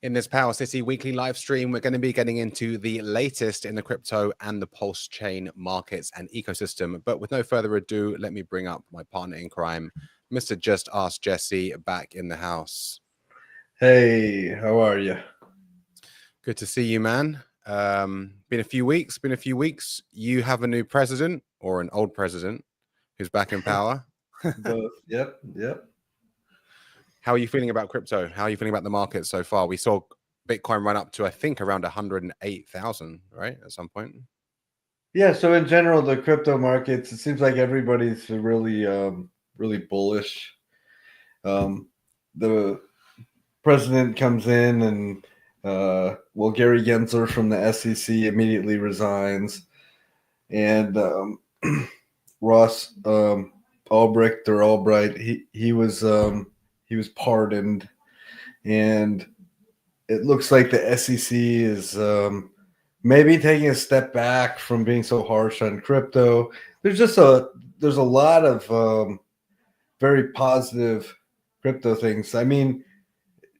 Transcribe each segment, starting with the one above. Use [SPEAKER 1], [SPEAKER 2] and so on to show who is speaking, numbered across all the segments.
[SPEAKER 1] In this Power City weekly live stream, we're going to be getting into the latest in the crypto and the pulse chain markets and ecosystem. But with no further ado, let me bring up my partner in crime, Mr. Just Ask Jesse, back in the house.
[SPEAKER 2] Hey, how are you?
[SPEAKER 1] Good to see you, man. Been a few weeks. You have a new president or an old president who's back in power.
[SPEAKER 2] Both. Yep.
[SPEAKER 1] How are you feeling about crypto? How are you feeling about the market so far? We saw Bitcoin run up to, I think, around 108,000, right? At some point.
[SPEAKER 2] Yeah. So in general, the crypto markets, it seems like everybody's really bullish. The president comes in and Gary Gensler from the SEC immediately resigns, and Ross Albrecht or Albright, he was pardoned, and it looks like the SEC is maybe taking a step back from being so harsh on crypto. There's a lot of very positive crypto things. I mean,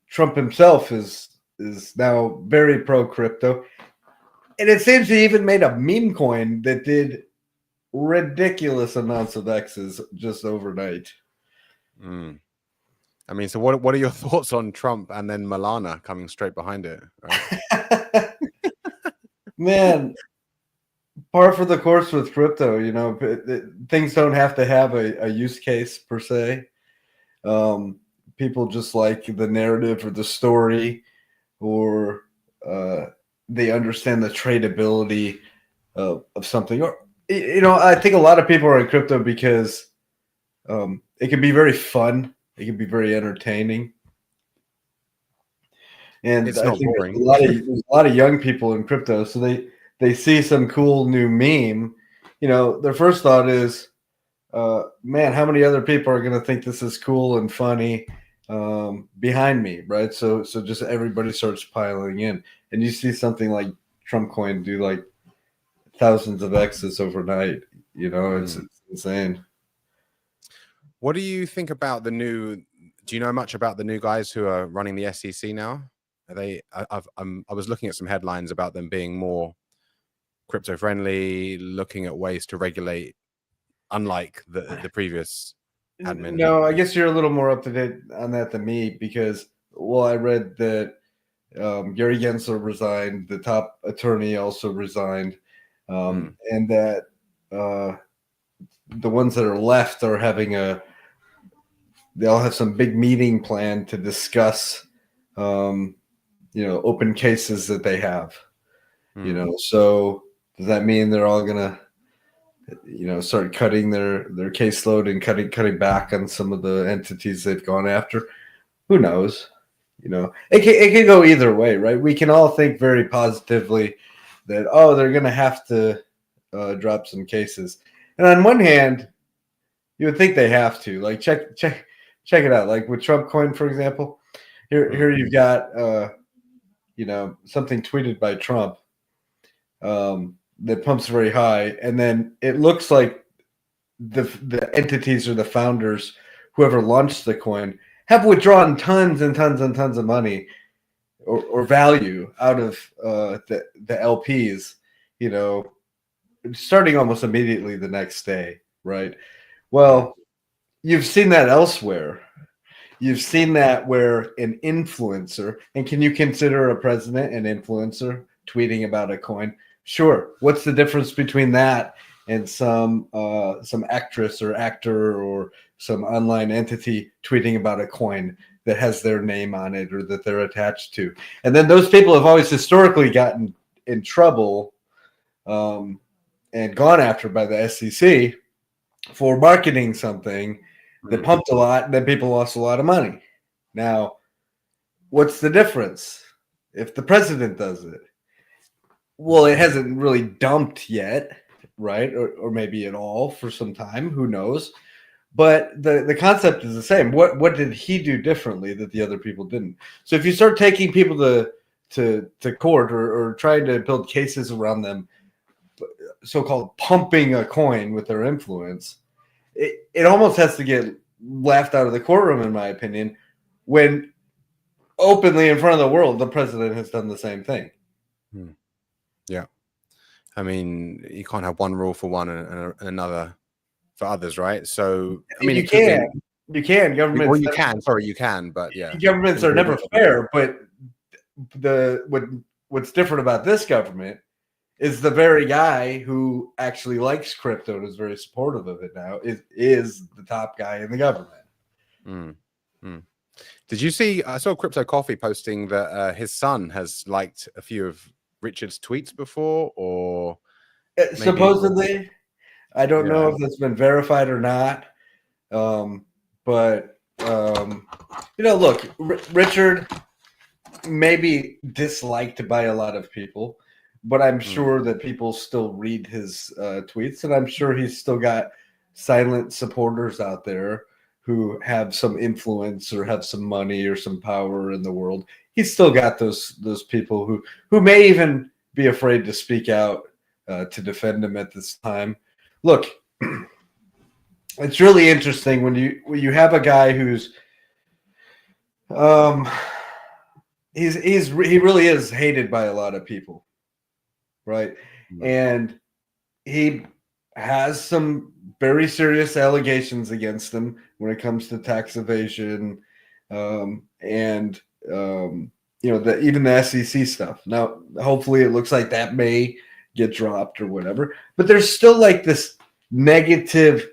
[SPEAKER 2] Trump himself is now very pro crypto, and it seems he even made a meme coin that did ridiculous amounts of X's just overnight.
[SPEAKER 1] I mean, so what are your thoughts on Trump and then Milana coming straight behind it? Right?
[SPEAKER 2] Man, par for the course with crypto. You know, things don't have to have a use case per se. People just like the narrative or the story, or they understand the tradability of something. Or, you know, I think a lot of people are in crypto because it can be very fun. It can be very entertaining. And
[SPEAKER 1] it's
[SPEAKER 2] I
[SPEAKER 1] not
[SPEAKER 2] think
[SPEAKER 1] boring.
[SPEAKER 2] there's a lot of young people in crypto, so they see some cool new meme. You know, their first thought is, man, how many other people are going to think this is cool and funny behind me, right? So just everybody starts piling in, and you see something like Trump coin do like thousands of X's overnight. You know, it's insane.
[SPEAKER 1] What do you think about the new? Do you know much about the new guys who are running the SEC now? Are they? I was looking at some headlines about them being more crypto friendly, looking at ways to regulate, unlike the previous admin.
[SPEAKER 2] No, I guess you're a little more up to date on that than me because, well, I read that Gary Gensler resigned, the top attorney also resigned, and that the ones that are left are they'll have some big meeting planned to discuss, you know, open cases that they have. You know, so does that mean they're all gonna, you know, start cutting their caseload and cutting back on some of the entities they've gone after? Who knows? You know, it can go either way, right? We can all think very positively that, oh, they're gonna have to drop some cases, and on one hand, you would think they have to. Like check it out. Like with Trump coin, for example, here you've got you know, something tweeted by Trump that pumps very high, and then it looks like the entities or the founders, whoever launched the coin, have withdrawn tons and tons and tons of money or value out of the LPs, you know, starting almost immediately the next day, right? Well, you've seen that elsewhere. You've seen that where an influencer, and can you consider a president an influencer tweeting about a coin? Sure. What's the difference between that and some actress or actor or some online entity tweeting about a coin that has their name on it or that they're attached to? And then those people have always historically gotten in trouble and gone after by the SEC for marketing something that pumped a lot, and then people lost a lot of money. Now, what's the difference if the president does it? Well, it hasn't really dumped yet, right? Or maybe at all for some time. Who knows? But the concept is the same. What did he do differently that the other people didn't? So if you start taking people to court or trying to build cases around them, so-called pumping a coin with their influence, it almost has to get laughed out of the courtroom, in my opinion, when openly in front of the world, the president has done the same thing.
[SPEAKER 1] Yeah. I mean, you can't have one rule for one and another for others, right? So, I mean,
[SPEAKER 2] You can. Governments.
[SPEAKER 1] Well, you can. Sorry, you can. But yeah,
[SPEAKER 2] governments are never fair. But what's different about this government is the very guy who actually likes crypto and is very supportive of it now is the top guy in the government.
[SPEAKER 1] Did you see? I saw Crypto Coffee posting that his son has liked a few of Richard's tweets before, or
[SPEAKER 2] supposedly. I don't know if that's been verified or not. But look, Richard may be disliked by a lot of people, but I'm sure that people still read his tweets, and I'm sure he's still got silent supporters out there who have some influence or have some money or some power in the world. He's still got those people who may even be afraid to speak out to defend him at this time. Look, it's really interesting when you have a guy who's he really is hated by a lot of people, right? And he has some very serious allegations against him when it comes to tax evasion, and even the SEC stuff. Now, hopefully, it looks like that may get dropped or whatever, but there's still like this negative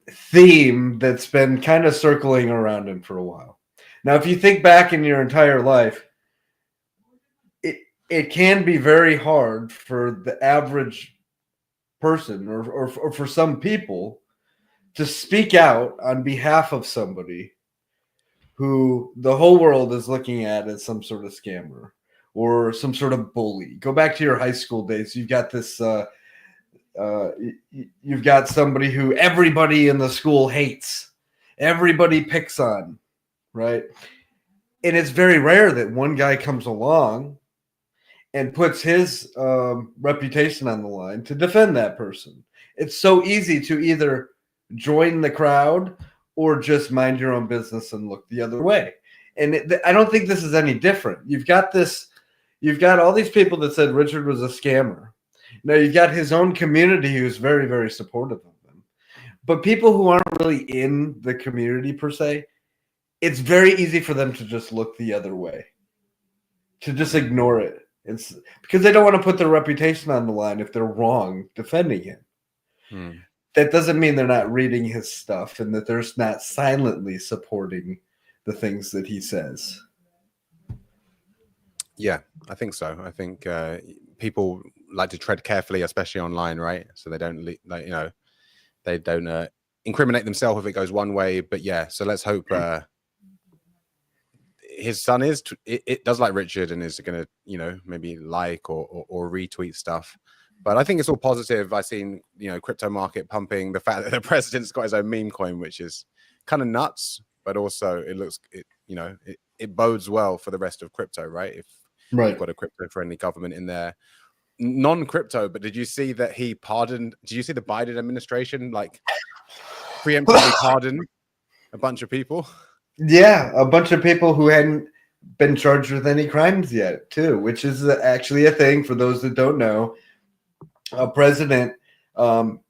[SPEAKER 2] theme that's been kind of circling around him for a while. Now, if you think back in your entire life, it can be very hard for the average person or for some people to speak out on behalf of somebody who the whole world is looking at as some sort of scammer or some sort of bully. Go back to your high school days. You've got this you've got somebody who everybody in the school hates, everybody picks on, right? And it's very rare that one guy comes along and puts his reputation on the line to defend that person. It's so easy to either join the crowd or just mind your own business and look the other way. And I don't think this is any different. You've got all these people that said Richard was a scammer. Now you've got his own community who's very, very supportive of him. But people who aren't really in the community per se, it's very easy for them to just look the other way, to just ignore it. It's because they don't want to put their reputation on the line if they're wrong defending him. That doesn't mean they're not reading his stuff and that they're not silently supporting the things that he says.
[SPEAKER 1] Yeah, I think so. I think people like to tread carefully, especially online, right? So they don't, they don't incriminate themselves if it goes one way. But yeah, so let's hope his son it does like Richard and is going to, maybe like or retweet stuff. But I think it's all positive. I've seen, crypto market pumping. The fact that the president's got his own meme coin, which is kind of nuts, but also it bodes well for the rest of crypto, right? If you've got a crypto-friendly government in there. Non-crypto, but did you see that he pardoned? Did you see the Biden administration preemptively pardon a bunch of people? Yeah,
[SPEAKER 2] a bunch of people who hadn't been charged with any crimes yet, too, which is actually a thing for those that don't know. A president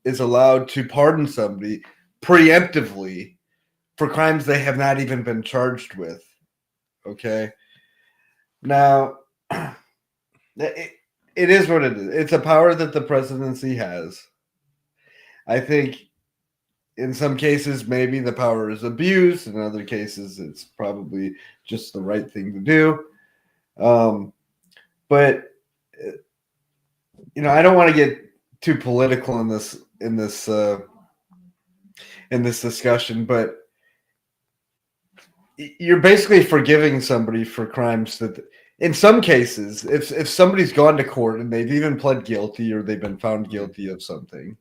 [SPEAKER 2] is allowed to pardon somebody preemptively for crimes they have not even been charged with. Okay. Now, it is what it is. It's a power that the presidency has. I think in some cases, maybe the power is abused. In other cases, it's probably just the right thing to do. But I don't want to get too political in this discussion, but you're basically forgiving somebody for crimes that, in some cases, if somebody's gone to court and they've even pled guilty or they've been found guilty of something,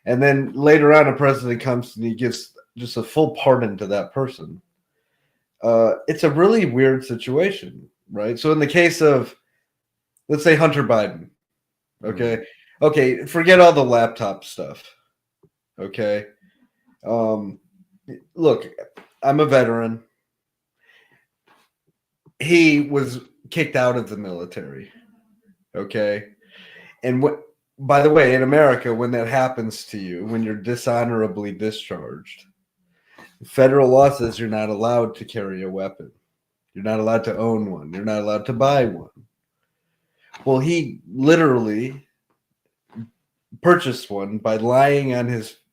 [SPEAKER 2] and then later on a president comes and he gives just a full pardon to that person, it's a really weird situation, right? So in the case of, let's say, Hunter Biden, okay, forget all the laptop stuff, okay? Look, I'm a veteran. he was kicked out of the military. Okay. And what, by the way, in America, when that happens to you, when you're dishonorably discharged, federal law says you're not allowed to carry a weapon. You're not allowed to own one. You're not allowed to buy one. Well, he literally purchased one by lying on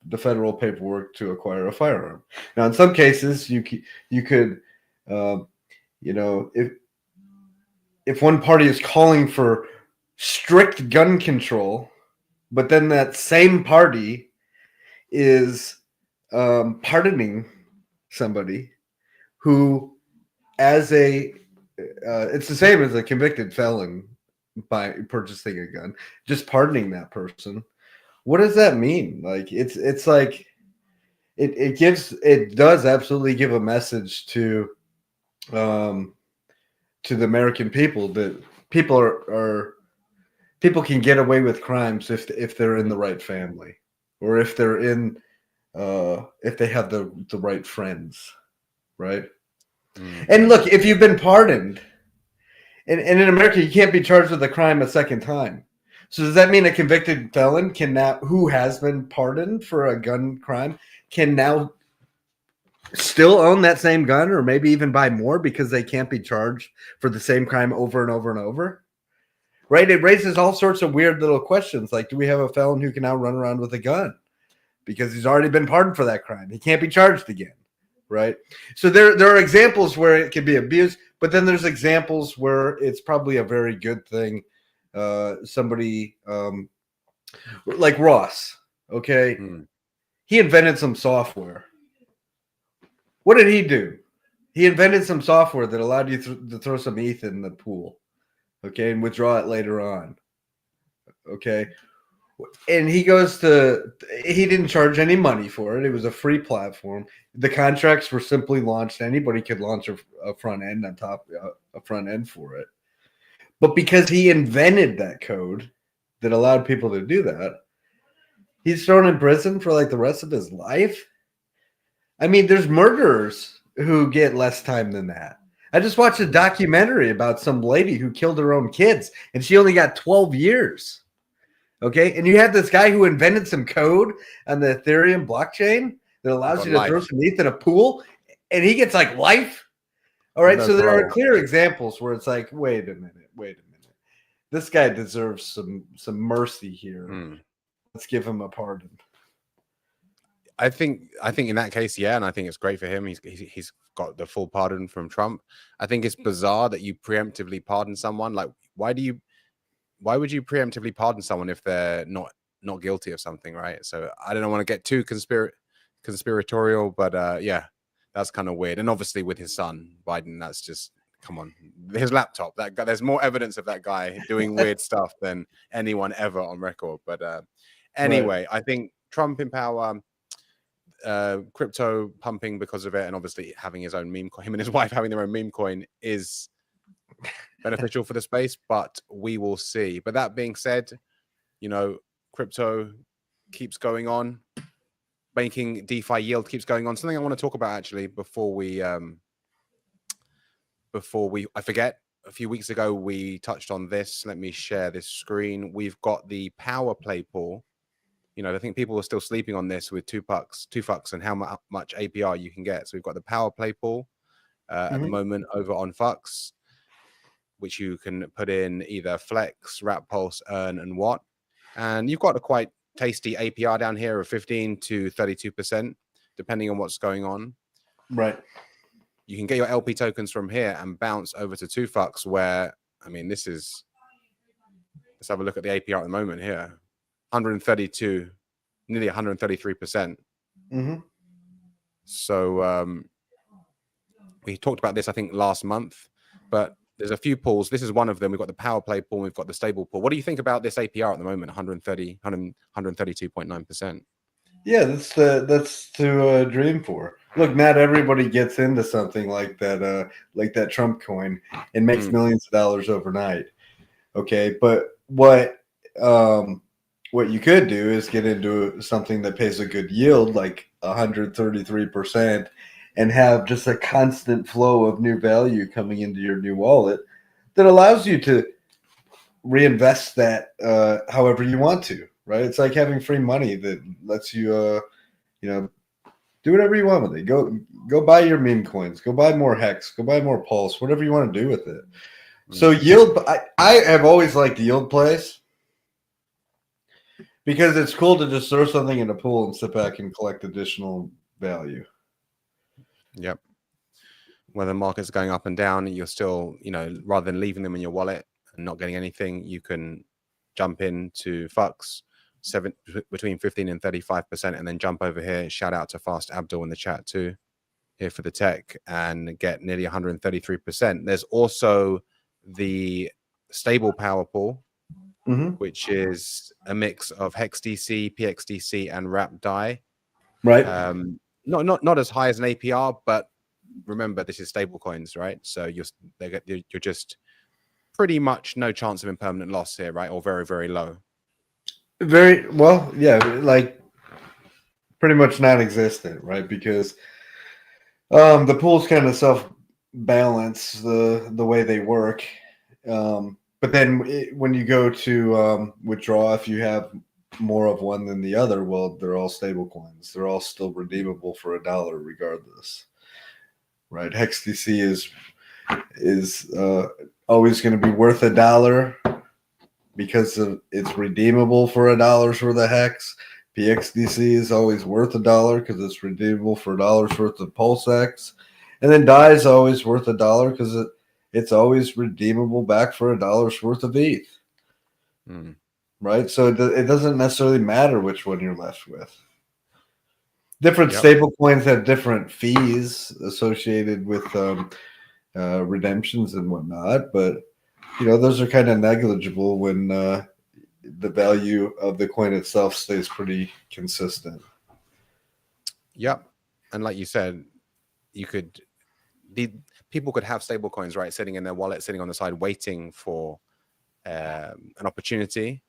[SPEAKER 2] the federal paperwork to acquire a firearm. Now, in some cases, you could, if one party is calling for strict gun control, but then that same party is pardoning somebody who, it's the same as a convicted felon by purchasing a gun, just pardoning that person. What does that mean? Like, it's like it does absolutely give a message to the American people that people can get away with crimes if they're in the right family, or if they're in if they have the right friends, right? Mm-hmm. And look, if you've been pardoned, and in America you can't be charged with a crime a second time. So does that mean a convicted felon who has been pardoned for a gun crime can now still own that same gun, or maybe even buy more because they can't be charged for the same crime over and over and over? Right? It raises all sorts of weird little questions. Like, do we have a felon who can now run around with a gun because he's already been pardoned for that crime? He can't be charged again, right? So there are examples where it can be abused, but then there's examples where it's probably a very good thing. Somebody like Ross, okay? He invented some software. What did he do? He invented some software that allowed you to throw some ETH in the pool, okay, and withdraw it later on, okay? And he didn't charge any money for it. It was a free platform. The contracts were simply launched. Anybody could launch a front end on top, a front end for it. But because he invented that code that allowed people to do that, he's thrown in prison for like the rest of his life. I mean, there's murderers who get less time than that. I just watched a documentary about some lady who killed her own kids, and she only got 12 years. Okay, and you have this guy who invented some code on the Ethereum blockchain that allows you to throw some ETH in a pool, and he gets like life. All right, so there are clear examples where it's like, wait a minute. This guy deserves some mercy here. Let's give him a pardon.
[SPEAKER 1] I think in that case, yeah, and I think it's great for him. He's got the full pardon from Trump. I think it's bizarre that you preemptively pardon someone. Like, why would you preemptively pardon someone if they're not guilty of something, right? So I don't want to get too conspiratorial, but yeah, that's kind of weird. And obviously with his son Biden, that's just, come on, his laptop. That guy, there's more evidence of that guy doing weird stuff than anyone ever on record. But anyway, right. I think Trump in power, crypto pumping because of it, and obviously having his own meme coin, him and his wife having their own meme coin, is beneficial for the space, but we will see. But that being said, crypto keeps going on, banking DeFi yield keeps going on. Something I want to talk about actually before I forget. A few weeks ago we touched on this. Let me share this screen. We've got the power play pool. I think people are still sleeping on this with two fucks and how much APR you can get. So we've got the power play pool at the moment over on Fucks, which you can put in either Flex, Wrap Pulse, Earn, and Watt. And you've got a quite tasty APR down here of 15 to 32%, depending on what's going on.
[SPEAKER 2] Right.
[SPEAKER 1] You can get your LP tokens from here and bounce over to 2Fucks, where, I mean, let's have a look at the APR at the moment here. 132, nearly 133%. So we talked about this, I think, last month, but there's a few pools. This is one of them. We've got the power play pool. We've got the stable pool. What do you think about this APR at the moment? 132.9%.
[SPEAKER 2] Yeah, that's to dream for. Look, not everybody gets into something like that Trump coin and makes millions of dollars overnight. Okay, but what you could do is get into something that pays a good yield, like 133%, and have just a constant flow of new value coming into your new wallet that allows you to reinvest that however you want to, right? It's like having free money that lets you, do whatever you want with it. Go buy your meme coins. Go buy more Hex. Go buy more Pulse. Whatever you want to do with it. So yield, I have always liked yield plays because it's cool to just throw something in a pool and sit back and collect additional value.
[SPEAKER 1] Yep. When the market's going up and down, you're still, rather than leaving them in your wallet and not getting anything, you can jump into Fux between 15 and 35%, and then jump over here. Shout out to Fast Abdul in the chat too, here for the tech, and get nearly 133%. There's also the stable power pool, which is a mix of HexDC, PXDC, and Wrap DAI.
[SPEAKER 2] Right.
[SPEAKER 1] Not as high as an APR, but remember, this is stable coins, right? So you're just pretty much no chance of impermanent loss here, right? Or very, very low.
[SPEAKER 2] Very well, yeah, like pretty much non-existent, right? Because the pools kind of self-balance the way they work. But then when you go to withdraw, if you have more of one than the other, well, they're all stable coins. They're all still redeemable for $1 regardless, right? HexDC is always going to be worth $1 because it's redeemable for $1 worth of Hex. PXDC is always worth $1 because it's redeemable for $1 worth of Pulse X. And then DAI is always worth $1 because it's always redeemable back for $1 worth of ETH. Right? So it doesn't necessarily matter which one you're left with. Different stable coins have different fees associated with redemptions and whatnot, but those are kind of negligible when the value of the coin itself stays pretty consistent.
[SPEAKER 1] Yep. And like you said, people could have stable coins, right, sitting in their wallet, sitting on the side, waiting for an opportunity,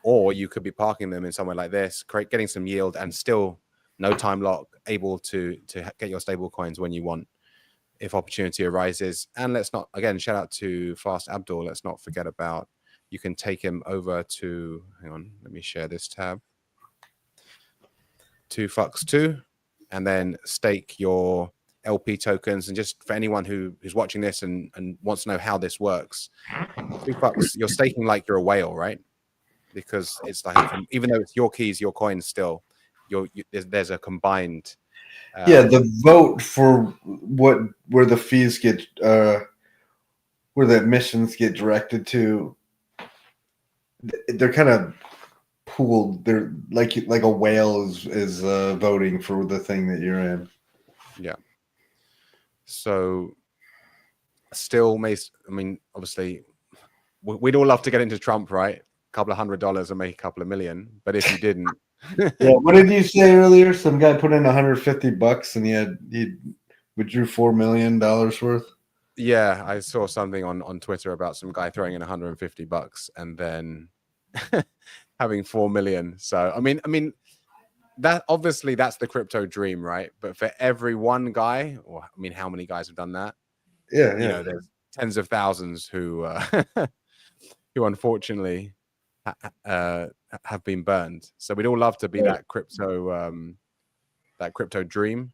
[SPEAKER 1] or you could be parking them in somewhere like this, getting some yield, and still no time lock, able to get your stable coins when you want, if opportunity arises. And let's not, again, shout out to Fast Abdul. Let's not forget about, you can take him over to, hang on, let me share this tab, to Fux 2, and then stake your LP tokens. And just for anyone who's watching this and wants to know how this works, Fux, you're staking like you're a whale, right? Because it's like, even though it's your keys, your coins, still, there's a combined
[SPEAKER 2] the vote for where the fees get where the admissions get directed to, they're kind of pooled. They're like a whale is voting for the thing that you're in.
[SPEAKER 1] Yeah. So still obviously we'd all love to get into Trump, right? A couple of $100 and make a couple of million, but if you didn't
[SPEAKER 2] yeah, what did you say earlier? Some guy put in $150 and he withdrew $4 million worth.
[SPEAKER 1] Yeah, I saw something on Twitter about some guy throwing in $150 and then having 4 million. So I mean that obviously that's the crypto dream, right? But for every one guy, or how many guys have done that?
[SPEAKER 2] Yeah.
[SPEAKER 1] There's tens of thousands who who unfortunately have been burned. So we'd all love to be that crypto dream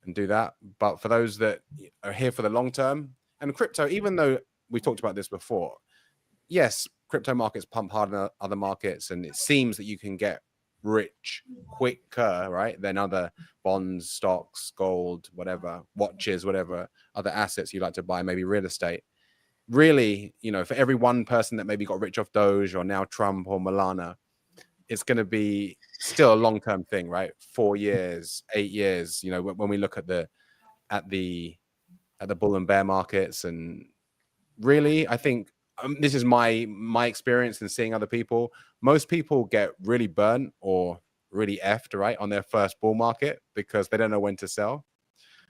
[SPEAKER 1] and do that. But for those that are here for the long term, and crypto, even though we've talked about this before, yes, crypto markets pump harder than other markets, and it seems that you can get rich quicker, right, than other bonds, stocks, gold, whatever, watches, whatever other assets you like to buy, maybe real estate. Really, for every one person that maybe got rich off Doge or now Trump or Milana, it's going to be still a long-term thing, right? 4 years, 8 years, when we look at the bull and bear markets. And really, I think this is my experience in seeing other people. Most people get really burnt or really effed, right, on their first bull market because they don't know when to sell.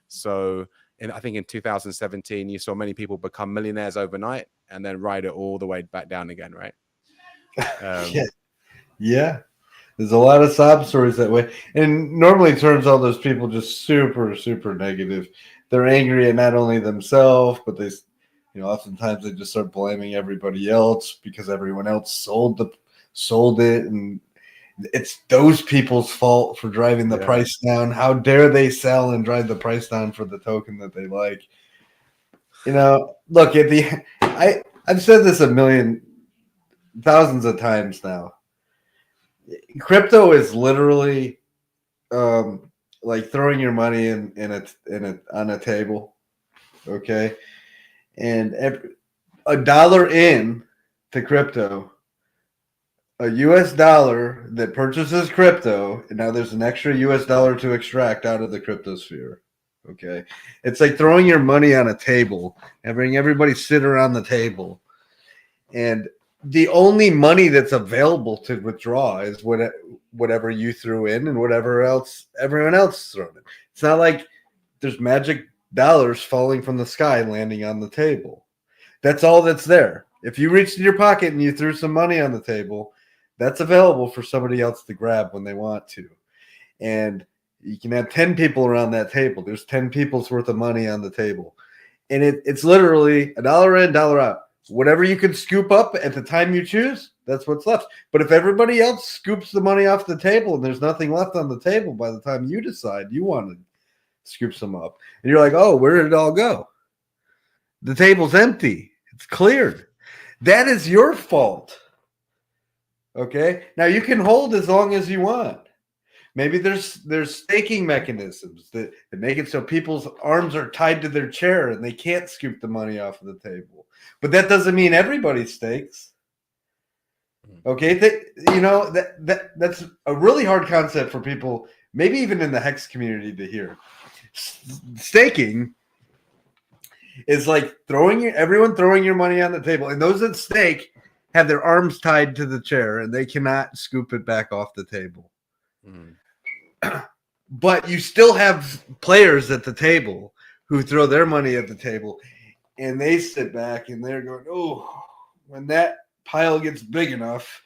[SPEAKER 1] So I think in 2017, you saw many people become millionaires overnight and then ride it all the way back down again, right?
[SPEAKER 2] Yeah. There's a lot of sob stories that way. And normally it turns out those people just super, super negative. They're angry at not only themselves, but they, oftentimes they just start blaming everybody else because everyone else sold it, and it's those people's fault for driving the price down. How dare they sell and drive the price down for the token that they like? Look at I've said this thousands of times now. Crypto is literally like throwing your money on a table, okay? And $1 in to crypto, a US dollar that purchases crypto, and now there's an extra US dollar to extract out of the crypto sphere. Okay. It's like throwing your money on a table, having everybody sit around the table. And the only money that's available to withdraw is whatever you threw in and whatever else everyone else thrown in. It's not like there's magic dollars falling from the sky landing on the table. That's all that's there. If you reached in your pocket and you threw some money on the table, that's available for somebody else to grab when they want to. And you can have 10 people around that table. There's 10 people's worth of money on the table. And it's literally $1 in, $1 out. Whatever you can scoop up at the time you choose, that's what's left. But if everybody else scoops the money off the table and there's nothing left on the table by the time you decide you want to scoop some up, and you're like, oh, where did it all go? The table's empty. It's cleared. That is your fault. Okay? Now you can hold as long as you want. Maybe there's staking mechanisms that make it so people's arms are tied to their chair and they can't scoop the money off of the table. But that doesn't mean everybody stakes. Okay, that's a really hard concept for people, maybe even in the Hex community, to hear. Staking is like everyone throwing your money on the table, and those that stake have their arms tied to the chair and they cannot scoop it back off the table. But you still have players at the table who throw their money at the table, and they sit back and they're going, oh, when that pile gets big enough,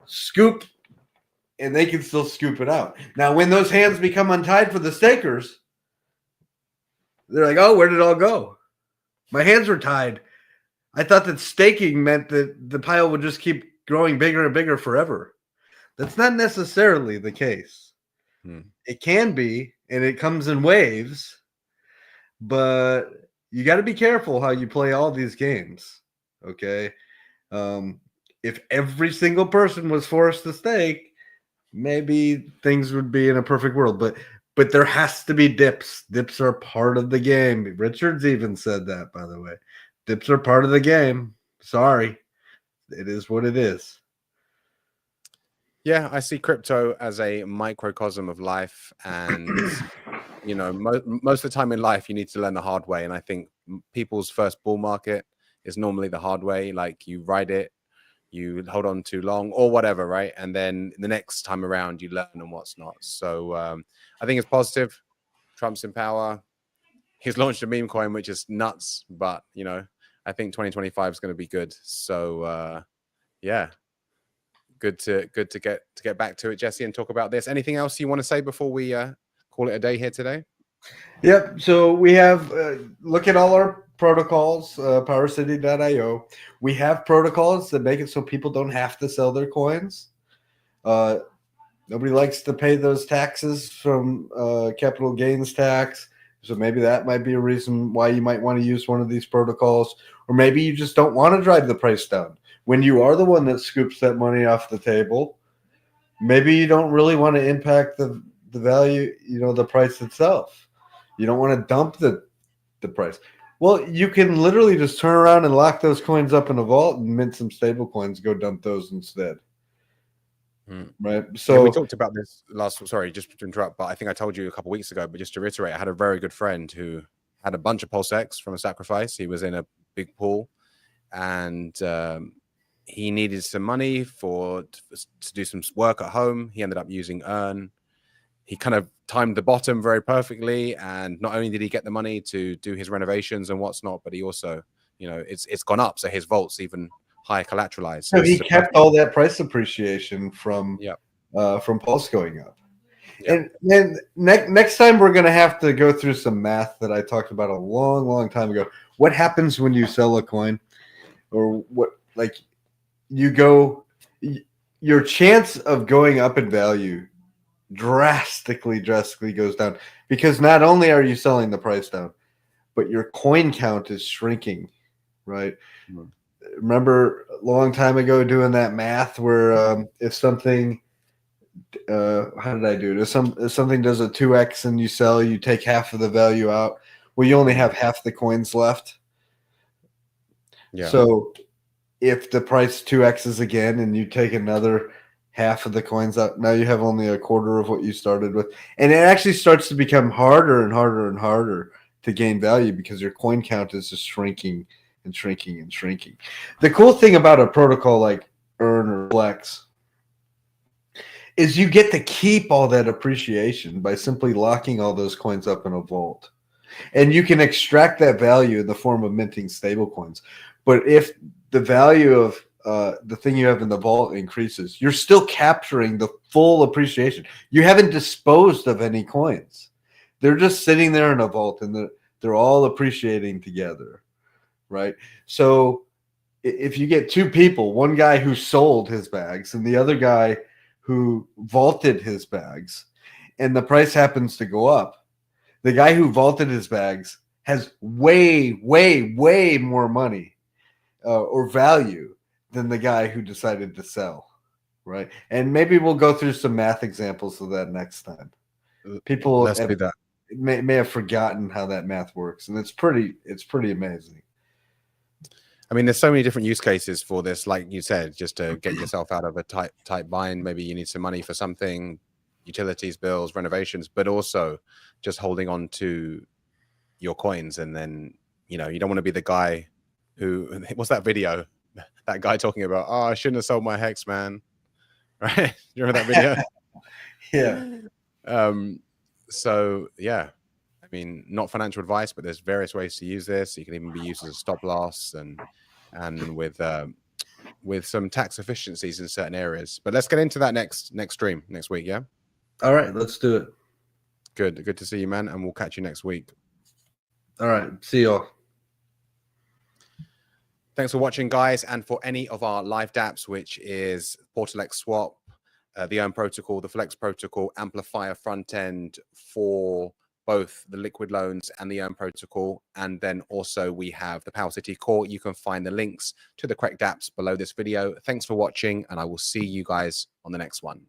[SPEAKER 2] scoop, and they can still scoop it out. Now, when those hands become untied for the stakers, they're like, oh, where did it all go? My hands were tied. I thought that staking meant that the pile would just keep growing bigger and bigger forever. That's not necessarily the case. It can be, and it comes in waves, but you got to be careful how you play all these games. Okay. If every single person was forced to stake, maybe things would be in a perfect world, but there has to be dips. Dips are part of the game. Richards even said that, by the way. Dips are part of the game. Sorry. It is what it is.
[SPEAKER 1] Yeah, I see crypto as a microcosm of life, and most of the time in life you need to learn the hard way. And I think people's first bull market is normally the hard way. Like, you ride it, you hold on too long or whatever, right? And then the next time around you learn and what's not. So I think it's positive. Trump's in power. He's launched a meme coin, which is nuts, but I think 2025 is going to be good. So yeah. Good to get back to it, Jesse, and talk about this. Anything else you want to say before we call it a day here today?
[SPEAKER 2] Yep. So we have look at all our protocols, PowerCity.io. We have protocols that make it so people don't have to sell their coins. Nobody likes to pay those taxes from capital gains tax. So maybe that might be a reason why you might want to use one of these protocols, or maybe you just don't want to drive the price down. When you are the one that scoops that money off the table, maybe you don't really want to impact the value, the price itself. You don't want to dump the price. Well, you can literally just turn around and lock those coins up in a vault and mint some stable coins, go dump those instead. Right. So
[SPEAKER 1] yeah, we talked about this sorry, just to interrupt, but I think I told you a couple of weeks ago, but just to reiterate, I had a very good friend who had a bunch of Pulse X from a sacrifice. He was in a big pool, and he needed some money to do some work at home. He ended up using Earn. He kind of timed the bottom very perfectly, and not only did he get the money to do his renovations and what's not, but he also, it's gone up, so his vault's even higher collateralized.
[SPEAKER 2] So he kept all that price appreciation from from Pulse going up.
[SPEAKER 1] Yeah.
[SPEAKER 2] And then next time we're going to have to go through some math that I talked about a long, long time ago. What happens when you sell a coin, or what, like your chance of going up in value drastically goes down, because not only are you selling the price down, but your coin count is shrinking, right?
[SPEAKER 1] Mm.
[SPEAKER 2] Remember a long time ago doing that math where if something how did I do it? If something does a 2x and you sell, you take half of the value out. Well, you only have half the coins left.
[SPEAKER 1] Yeah.
[SPEAKER 2] So if the price 2x's again and you take another half of the coins out, now you have only a quarter of what you started with. And it actually starts to become harder and harder and harder to gain value, because your coin count is just shrinking and shrinking and shrinking. The cool thing about a protocol like Earn or Flex is you get to keep all that appreciation by simply locking all those coins up in a vault. And you can extract that value in the form of minting stable coins. But if the value of the thing you have in the vault increases, you're still capturing the full appreciation. You haven't disposed of any coins. They're just sitting there in a vault, and they're all appreciating together, right? So if you get two people, one guy who sold his bags and the other guy who vaulted his bags, and the price happens to go up, the guy who vaulted his bags has way, way, way more money or value than the guy who decided to sell, right? And maybe we'll go through some math examples of that next time. People
[SPEAKER 1] Let's do that.
[SPEAKER 2] May have forgotten how that math works, and it's pretty amazing.
[SPEAKER 1] I mean, there's so many different use cases for this, like you said, just to get yourself out of a tight bind. Maybe you need some money for something, utilities, bills, renovations, but also just holding on to your coins. And then, you know, you don't want to be the guy who, what's that video? That guy talking about, oh, I shouldn't have sold my Hex, man. Right? You remember that video?
[SPEAKER 2] Yeah.
[SPEAKER 1] So yeah, I mean, not financial advice, but there's various ways to use this. You can even be used as a stop loss and with some tax efficiencies in certain areas. But let's get into that next stream next week. Yeah.
[SPEAKER 2] All right, let's do it.
[SPEAKER 1] Good to see you, man, and we'll catch you next week.
[SPEAKER 2] All right, see y'all.
[SPEAKER 1] Thanks for watching, guys. And for any of our live dApps, which is Portal X Swap, the Earn protocol, the Flex protocol, Amplifier front end for both the liquid loans and the Earn protocol. And then also we have the POWERCITY core. You can find the links to the correct dApps below this video. Thanks for watching, and I will see you guys on the next one.